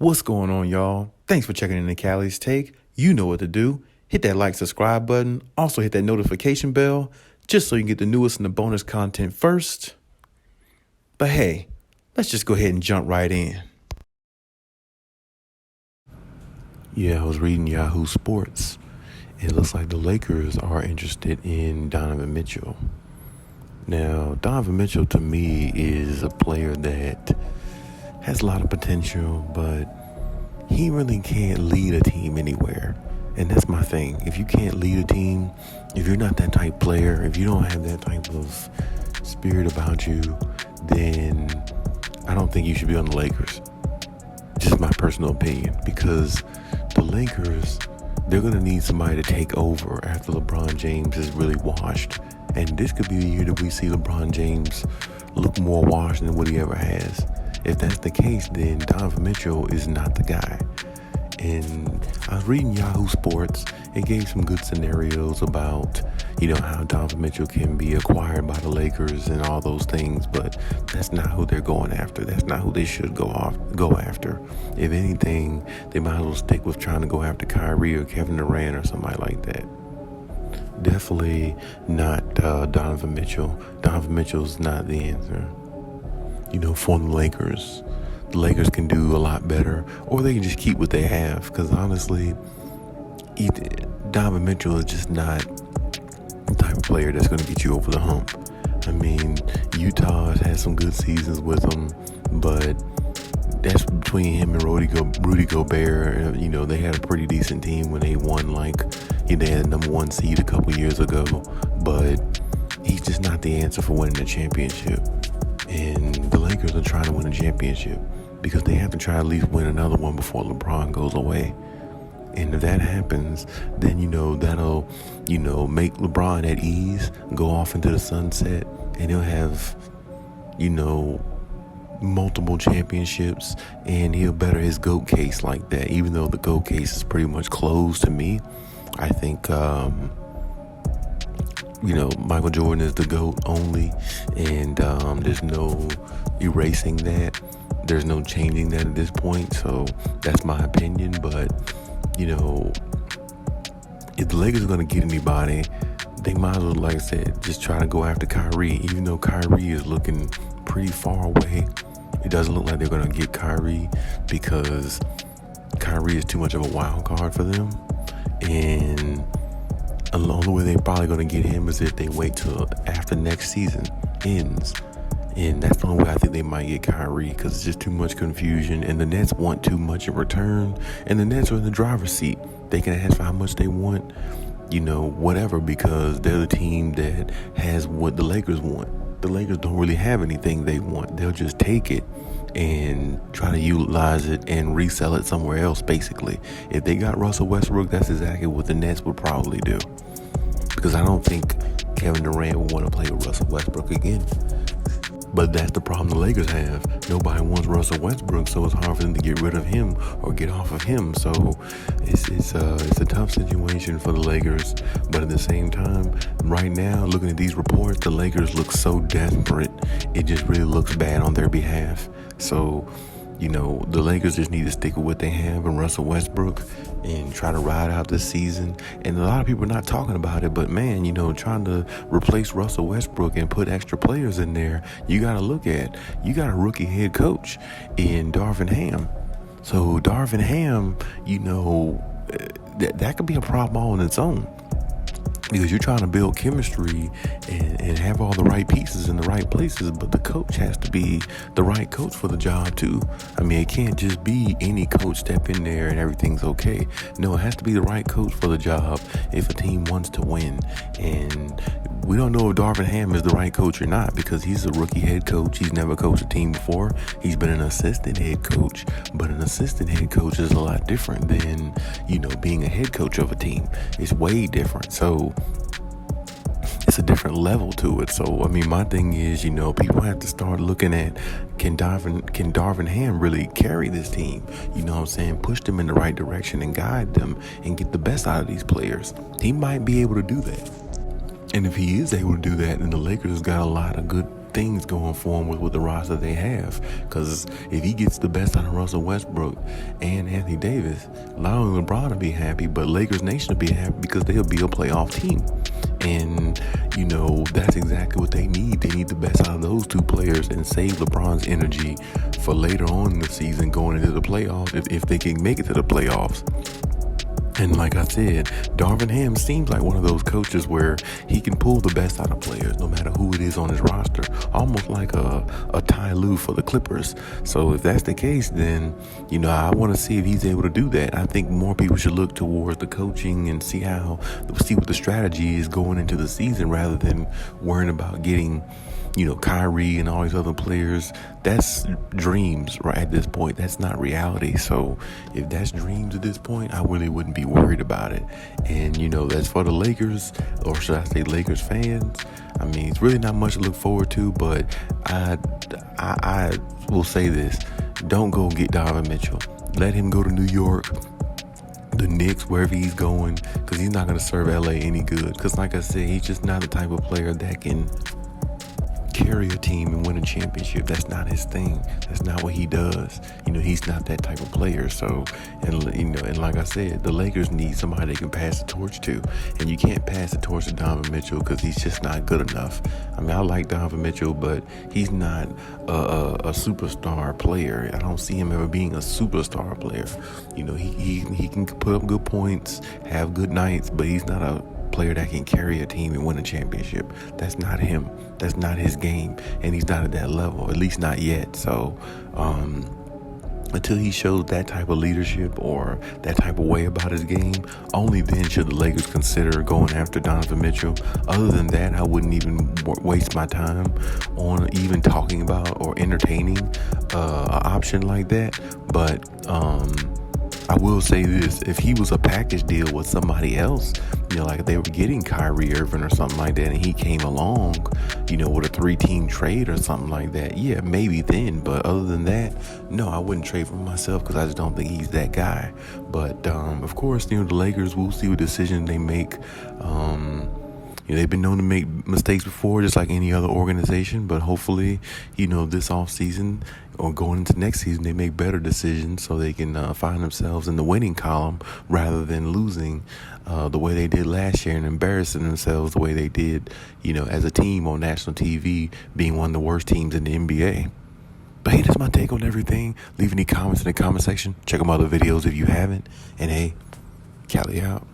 What's going on, y'all? Thanks for checking in the Khaliis Take. You know what to do. Hit that like, subscribe button. Also hit that notification bell just so you can get the newest and the bonus content first. But hey, let's just go ahead and jump right in. Yeah, I was reading Yahoo Sports. It looks like the Lakers are interested in Donovan Mitchell. Now, Donovan Mitchell to me is a player that has a lot of potential, but he really can't lead a team anywhere. And that's my thing. If you can't lead a team, if you're not that type player, if you don't have that type of spirit about you, then I don't think you should be on the Lakers. Just my personal opinion, because the Lakers, they're going to need somebody to take over after LeBron James is really washed. And this could be the year that we see LeBron James look more washed than what he ever has. If that's the case, then Donovan Mitchell is not the guy. And I was reading Yahoo Sports. It gave some good scenarios about, how Donovan Mitchell can be acquired by the Lakers and all those things, but that's not who they're going after. That's not who they should go after. If anything, they might as well stick with trying to go after Kyrie or Kevin Durant or somebody like that. Definitely not Donovan Mitchell. Donovan Mitchell's not the answer. For the Lakers can do a lot better, or they can just keep what they have. Because honestly, Donovan Mitchell is just not the type of player that's going to get you over the hump. I mean, Utah has had some good seasons with him, but that's between him and Rudy Gobert. They had a pretty decent team when they won, they had the number one seed a couple years ago, but he's just not the answer for winning a championship. And the Lakers are trying to win a championship because they have to try to at least win another one before LeBron goes away. And if that happens, then, that'll, make LeBron at ease, go off into the sunset, and he'll have, multiple championships, and he'll better his GOAT case like that. Even though the GOAT case is pretty much closed to me, I think, Michael Jordan is the GOAT only, and there's no erasing that. There's no changing that at this point, so that's my opinion. But, if the Lakers are going to get anybody, they might as well, like I said, just try to go after Kyrie. Even though Kyrie is looking pretty far away, it doesn't look like they're going to get Kyrie because Kyrie is too much of a wild card for them. And the only way they're probably going to get him is if they wait till after next season ends. And that's the only way I think they might get Kyrie, because it's just too much confusion. And the Nets want too much in return. And the Nets are in the driver's seat. They can ask for how much they want, whatever, because they're the team that has what the Lakers want. The Lakers don't really have anything they want. They'll just take it and try to utilize it and resell it somewhere else, basically. If they got Russell Westbrook, that's exactly what the Nets would probably do. Because I don't think Kevin Durant would want to play with Russell Westbrook again. But that's the problem the Lakers have. Nobody wants Russell Westbrook, so it's hard for them to get rid of him or get off of him. So it's a tough situation for the Lakers. But at the same time, right now, looking at these reports, the Lakers look so desperate. It just really looks bad on their behalf. So, the Lakers just need to stick with what they have in Russell Westbrook and try to ride out this season. And a lot of people are not talking about it, but man, trying to replace Russell Westbrook and put extra players in there, you got a rookie head coach in Darvin Ham. So Darvin Ham, that could be a problem all on its own. Because you're trying to build chemistry and have all the right pieces in the right places, but the coach has to be the right coach for the job too. I mean, it can't just be any coach step in there and everything's okay. No, it has to be the right coach for the job if a team wants to win. And we don't know if Darvin Ham is the right coach or not, because he's a rookie head coach. He's never coached a team before. He's been an assistant head coach, but an assistant head coach is a lot different than, being a head coach of a team. It's way different. So it's a different level to it. So, I mean, my thing is, people have to start looking at, can Darvin Ham really carry this team? Push them in the right direction and guide them and get the best out of these players. He might be able to do that. And if he is able to do that, then the Lakers got a lot of good things going for him with the roster they have. Because if he gets the best out of Russell Westbrook and Anthony Davis, not only LeBron will be happy, but Lakers Nation will be happy because they'll be a playoff team. And, that's exactly what they need. They need the best out of those two players and save LeBron's energy for later on in the season going into the playoffs if they can make it to the playoffs. And like I said, Darvin Ham seems like one of those coaches where he can pull the best out of players, no matter who it is on his roster, almost like a Ty Lue for the Clippers. So if that's the case, then, I want to see if he's able to do that. I think more people should look towards the coaching and see what the strategy is going into the season rather than worrying about getting Kyrie and all these other players. That's dreams right at this point. That's not reality. So if that's dreams at this point, I really wouldn't be worried about it. And, as for the Lakers, or should I say Lakers fans, I mean, it's really not much to look forward to, but I will say this. Don't go get Donovan Mitchell. Let him go to New York, the Knicks, wherever he's going, because he's not going to serve LA any good. Because like I said, he's just not the type of player that can carry a team and win a championship. That's not his thing. That's not what he does. He's not that type of player. So, and like I said, the Lakers need somebody they can pass the torch to. And you can't pass the torch to Donovan Mitchell because he's just not good enough. I mean, I like Donovan Mitchell, but he's not a superstar player. I don't see him ever being a superstar player. He can put up good points, have good nights, but he's not a player that can carry a team and win a championship. That's not him. That's not his game, and he's not at that level, at least not yet. So until he shows that type of leadership or that type of way about his game, only then should the Lakers consider going after Donovan Mitchell. Other than that, I wouldn't even waste my time on even talking about or entertaining an option like that. But I will say this: if he was a package deal with somebody else, like if they were getting Kyrie Irving or something like that, and he came along, with a 3-team trade or something like that, yeah, maybe then. But other than that, no, I wouldn't trade for myself because I just don't think he's that guy. But of course, the Lakers, we'll see what decision they make. They've been known to make mistakes before, just like any other organization. But hopefully, this off season or going into next season, they make better decisions so they can find themselves in the winning column rather than losing the way they did last year and embarrassing themselves the way they did, as a team on national TV, being one of the worst teams in the NBA. But hey, that's my take on everything. Leave any comments in the comment section. Check out my other videos if you haven't. And hey, Khaliis out.